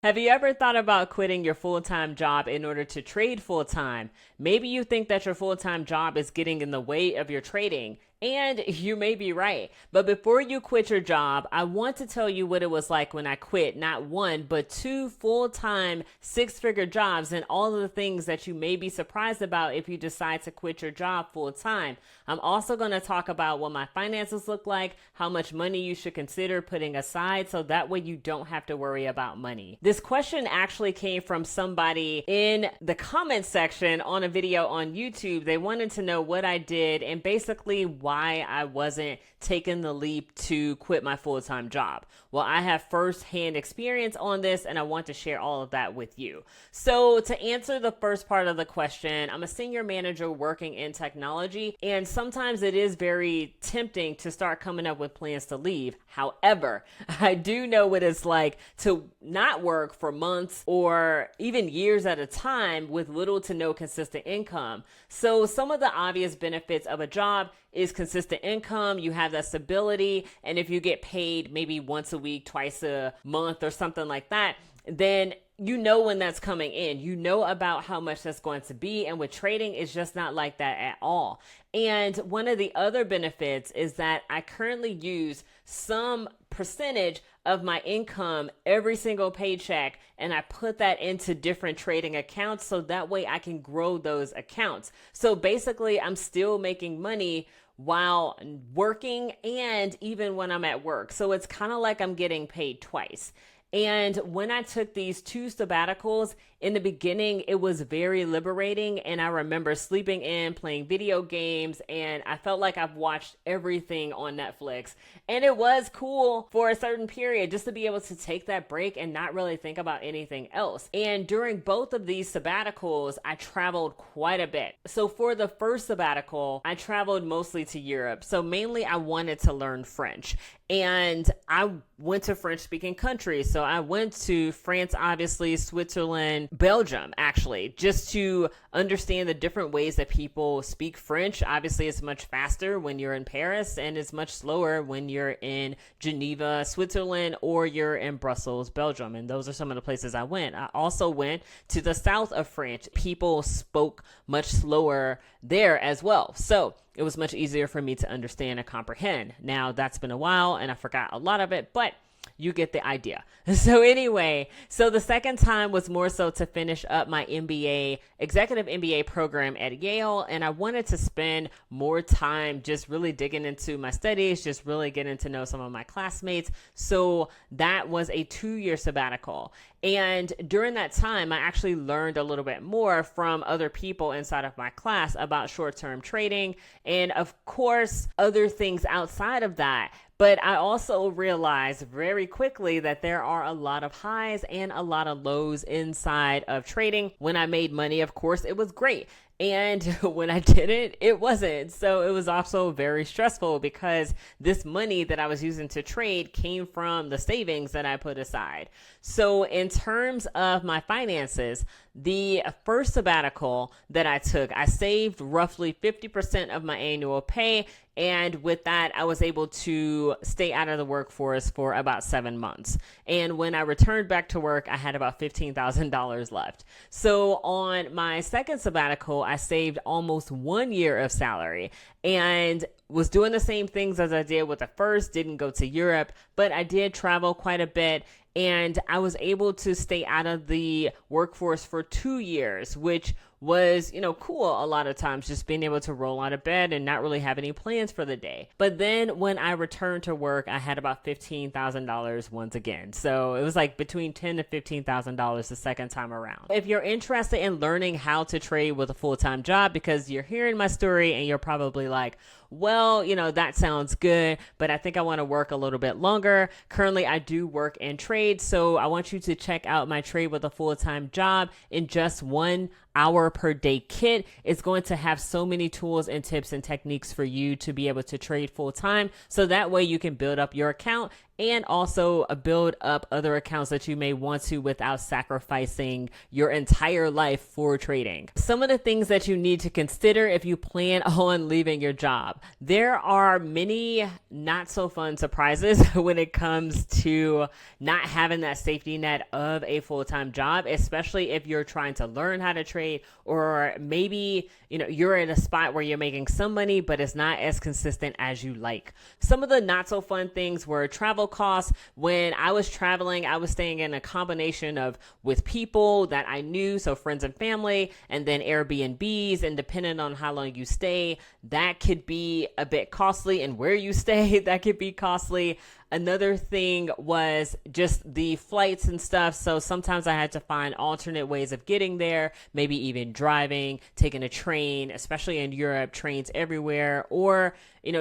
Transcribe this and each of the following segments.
Have you ever thought about quitting your full time job in order to trade full time? Maybe you think that your full time job is getting in the way of your trading. And you may be right. But before you quit your job, I want to tell you what it was like when I quit not one, but two full time, six-figure jobs and all of the things that you may be surprised about if you decide to quit your job full time. I'm also going to talk about what my finances look like, how much money you should consider putting aside so that way you don't have to worry about money. This question actually came from somebody in the comment section on a video on YouTube. They wanted to know what I did and basically why I wasn't taking the leap to quit my full-time job. Well, I have first-hand experience on this and I want to share all of that with you. So to answer the first part of the question, I'm a senior manager working in technology, and sometimes it is very tempting to start coming up with plans to leave. However, I do know what it's like to not work for months or even years at a time with little to no consistent income. So some of the obvious benefits of a job is consistent income. You have that stability, and if you get paid maybe once a week, twice a month or something like that, then you know when that's coming in. You know about how much that's going to be, and with trading, it's just not like that at all. And one of the other benefits is that I currently use some percentage of my income every single paycheck, and I put that into different trading accounts so that way I can grow those accounts. So basically, I'm still making money while working and even when I'm at work. So it's kind of like I'm getting paid twice. And when I took these two sabbaticals, in the beginning, it was very liberating. And I remember sleeping in, playing video games, and I felt like I've watched everything on Netflix. And it was cool for a certain period just to be able to take that break and not really think about anything else. And during both of these sabbaticals, I traveled quite a bit. So for the first sabbatical, I traveled mostly to Europe. So mainly I wanted to learn French. And I went to French speaking countries. So I went to France, obviously, Switzerland, Belgium, actually, just to understand the different ways that people speak French. Obviously, it's much faster when you're in Paris, and it's much slower when you're in Geneva, Switzerland, or you're in Brussels, Belgium. And those are some of the places I went. I also went to the south of France. People spoke much slower there as well. So it was much easier for me to understand and comprehend. Now, that's been a while and I forgot a lot of it, but you get the idea. So anyway, so the second time was more so to finish up my MBA, executive MBA program at Yale. And I wanted to spend more time just really digging into my studies, just really getting to know some of my classmates. So that was a 2-year sabbatical. And during that time, I actually learned a little bit more from other people inside of my class about short-term trading and, of course, other things outside of that. But I also realized very quickly that there are a lot of highs and a lot of lows inside of trading. When I made money, of course, it was great. And when I didn't, it wasn't. So it was also very stressful because this money that I was using to trade came from the savings that I put aside. So in terms of my finances, the first sabbatical that I took, I saved roughly 50% of my annual pay. And with that, I was able to stay out of the workforce for about 7 months. And when I returned back to work, I had about $15,000 left. So on my second sabbatical, I saved almost 1 year of salary and was doing the same things as I did with the first, didn't go to Europe, but I did travel quite a bit. And I was able to stay out of the workforce for 2 years, which was, cool a lot of times, just being able to roll out of bed and not really have any plans for the day. But then when I returned to work, I had about $15,000 once again. So it was like between $10,000 to $15,000 the second time around. If you're interested in learning how to trade with a full-time job, because you're hearing my story and you're probably like, well, that sounds good, but I think I want to work a little bit longer. Currently, I do work and trade, so I want you to check out my Trade with a Full-Time Job in just 1 hour per day kit. It's going to have so many tools and tips and techniques for you to be able to trade full time. So that way you can build up your account and also build up other accounts that you may want to without sacrificing your entire life for trading. Some of the things that you need to consider if you plan on leaving your job. There are many not so fun surprises when it comes to not having that safety net of a full-time job, especially if you're trying to learn how to trade, or maybe you're in a spot where you're making some money but it's not as consistent as you like. Some of the not so fun things were travel costs. When I was traveling, I was staying in a combination of with people that I knew, so friends and family, and then Airbnbs, and depending on how long you stay, that could be a bit costly, and where you stay, that could be costly. Another thing was just the flights and stuff. So sometimes I had to find alternate ways of getting there, maybe even driving, taking a train, especially in Europe, trains everywhere, or,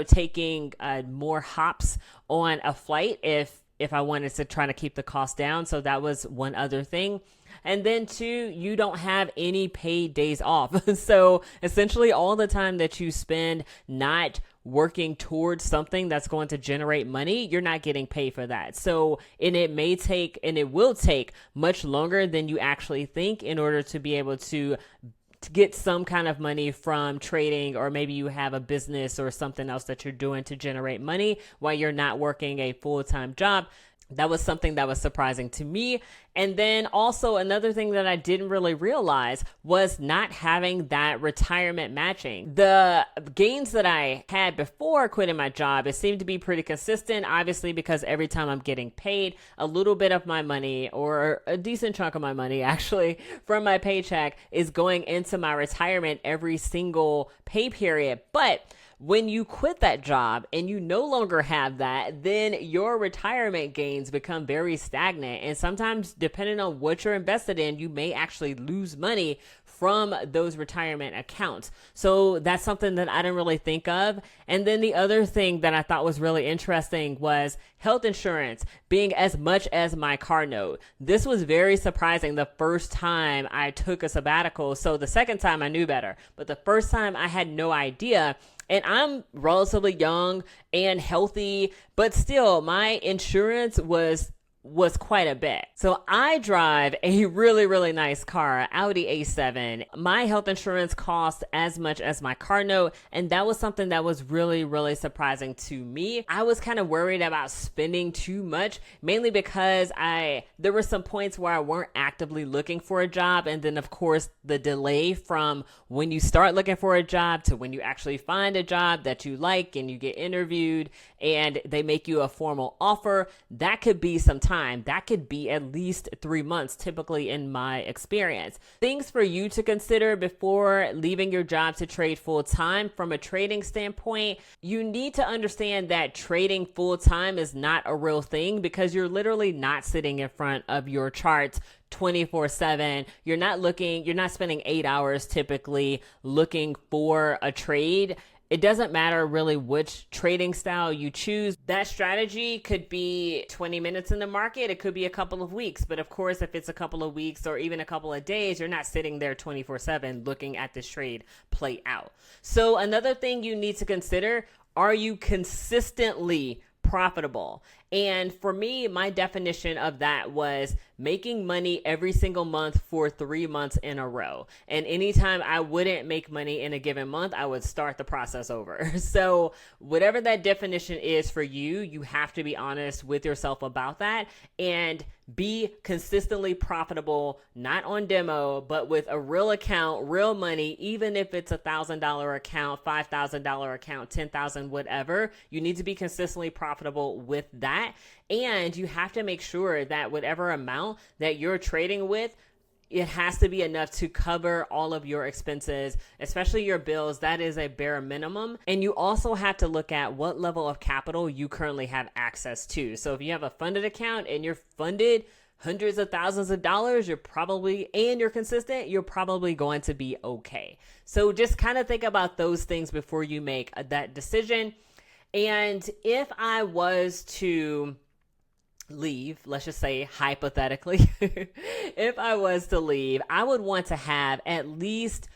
taking more hops on a flight if I wanted to try to keep the cost down. So that was one other thing. And then two, you don't have any paid days off. So essentially all the time that you spend not working towards something that's going to generate money, you're not getting paid for that. So, and it will take much longer than you actually think in order to be able to get some kind of money from trading, or maybe you have a business or something else that you're doing to generate money while you're not working a full-time job. That was something that was surprising to me. And then also another thing that I didn't really realize was not having that retirement matching. The gains that I had before quitting my job, it seemed to be pretty consistent, obviously, because every time I'm getting paid, a little bit of my money, or a decent chunk of my money actually, from my paycheck is going into my retirement every single pay period. But when you quit that job and you no longer have that, then your retirement gains become very stagnant. And sometimes, depending on what you're invested in, you may actually lose money from those retirement accounts. So that's something that I didn't really think of. And then the other thing that I thought was really interesting was health insurance being as much as my car note. This was very surprising the first time I took a sabbatical. So the second time I knew better, but the first time I had no idea. And I'm relatively young and healthy, but still my insurance was quite a bit. So I drive a really, really nice car, Audi A7. My health insurance costs as much as my car note. And that was something that was really, really surprising to me. I was kind of worried about spending too much, mainly because there were some points where I weren't actively looking for a job. And then of course the delay from when you start looking for a job to when you actually find a job that you like and you get interviewed and they make you a formal offer, that could be some time. That could be at least 3 months, typically in my experience. Things for you to consider before leaving your job to trade full time. From a trading standpoint, you need to understand that trading full time is not a real thing, because you're literally not sitting in front of your charts 24/7. You're not spending 8 hours typically looking for a trade. It doesn't matter really which trading style you choose. That strategy could be 20 minutes in the market. It could be a couple of weeks. But of course, if it's a couple of weeks or even a couple of days, you're not sitting there 24/7 looking at this trade play out. So another thing you need to consider, are you consistently profitable? And for me, my definition of that was making money every single month for 3 months in a row. And anytime I wouldn't make money in a given month, I would start the process over. So whatever that definition is for you, you have to be honest with yourself about that and be consistently profitable, not on demo, but with a real account, real money, even if it's $1,000 account, $5,000 account, 10,000, whatever. You need to be consistently profitable with that. And you have to make sure that whatever amount that you're trading with, it has to be enough to cover all of your expenses, especially your bills. That is a bare minimum. And you also have to look at what level of capital you currently have access to. So if you have a funded account and you're funded hundreds of thousands of dollars, you're consistent, you're probably going to be okay. So just kind of think about those things before you make that decision. And if I was to leave, let's just say hypothetically, if I was to leave, I would want to have at least,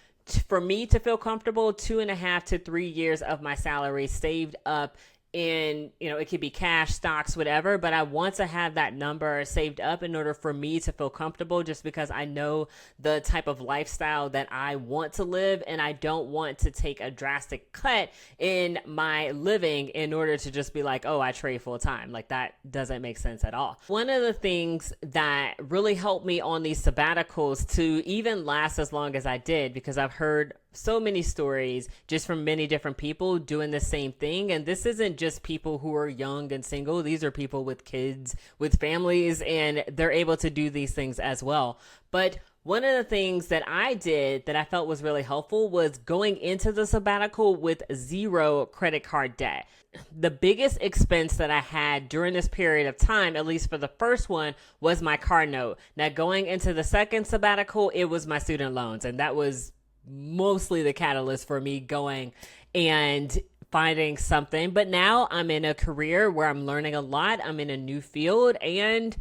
for me to feel comfortable, 2.5 to 3 years of my salary saved up in, it could be cash, stocks, whatever, but I want to have that number saved up in order for me to feel comfortable, just because I know the type of lifestyle that I want to live, and I don't want to take a drastic cut in my living in order to just be like, oh, I trade full time. Like, that doesn't make sense at all. One of the things that really helped me on these sabbaticals to even last as long as I did, because I've heard so many stories just from many different people doing the same thing. And this isn't just people who are young and single. These are people with kids, with families, and they're able to do these things as well. But one of the things that I did that I felt was really helpful was going into the sabbatical with zero credit card debt. The biggest expense that I had during this period of time, at least for the first one, was my car note. Now, going into the second sabbatical, it was my student loans, and that was mostly the catalyst for me going and finding something. But now I'm in a career where I'm learning a lot. I'm in a new field, and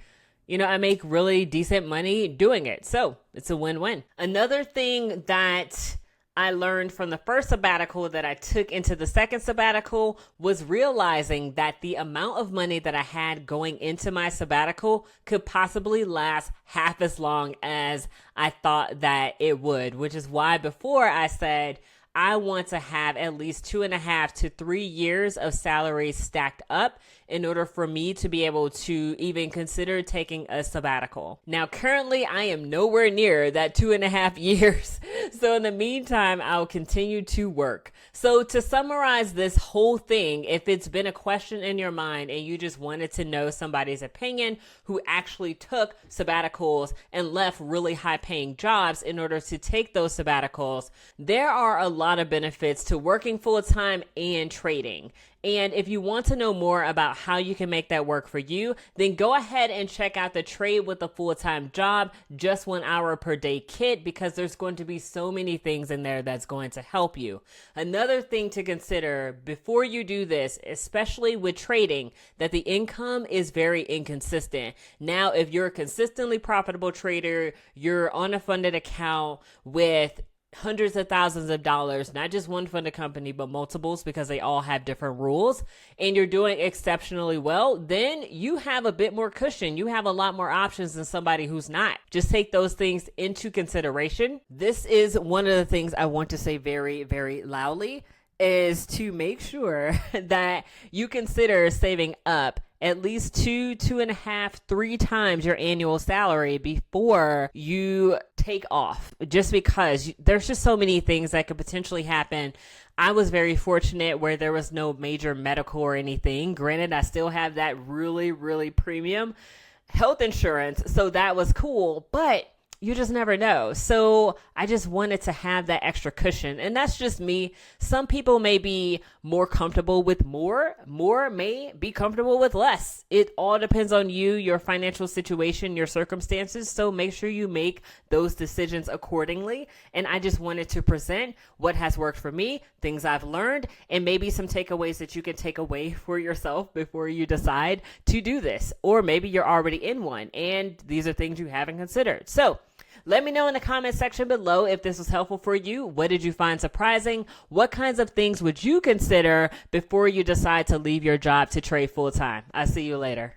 I make really decent money doing it. So it's a win-win. Another thing that I learned from the first sabbatical that I took into the second sabbatical was realizing that the amount of money that I had going into my sabbatical could possibly last half as long as I thought that it would, which is why before I said I want to have at least 2.5 to 3 years of salary stacked up in order for me to be able to even consider taking a sabbatical. Now, currently, I am nowhere near that 2.5 years. So in the meantime, I'll continue to work. So to summarize this whole thing, if it's been a question in your mind and you just wanted to know somebody's opinion who actually took sabbaticals and left really high paying jobs in order to take those sabbaticals, there are a lot of benefits to working full time and trading. And if you want to know more about how you can make that work for you, then go ahead and check out the Trade with a Full-Time Job, just 1 hour per day kit, because there's going to be so many things in there that's going to help you. Another thing to consider before you do this, especially with trading, that the income is very inconsistent. Now, if you're a consistently profitable trader, you're on a funded account with hundreds of thousands of dollars, not just one funded company, but multiples, because they all have different rules, and you're doing exceptionally well, then you have a bit more cushion. You have a lot more options than somebody who's not. Just take those things into consideration. This is one of the things I want to say very, very loudly, is to make sure that you consider saving up at least 2.5, 3 times your annual salary before you take off, just because there's just so many things that could potentially happen. I was very fortunate where there was no major medical or anything. Granted, I still have that really, really premium health insurance, so that was cool, but you just never know. So I just wanted to have that extra cushion. And that's just me. Some people may be more comfortable with more may be comfortable with less. It all depends on you, your financial situation, your circumstances. So make sure you make those decisions accordingly. And I just wanted to present what has worked for me, things I've learned, and maybe some takeaways that you can take away for yourself before you decide to do this. Or maybe you're already in one and these are things you haven't considered. So let me know in the comment section below if this was helpful for you. What did you find surprising? What kinds of things would you consider before you decide to leave your job to trade full time? I'll see you later.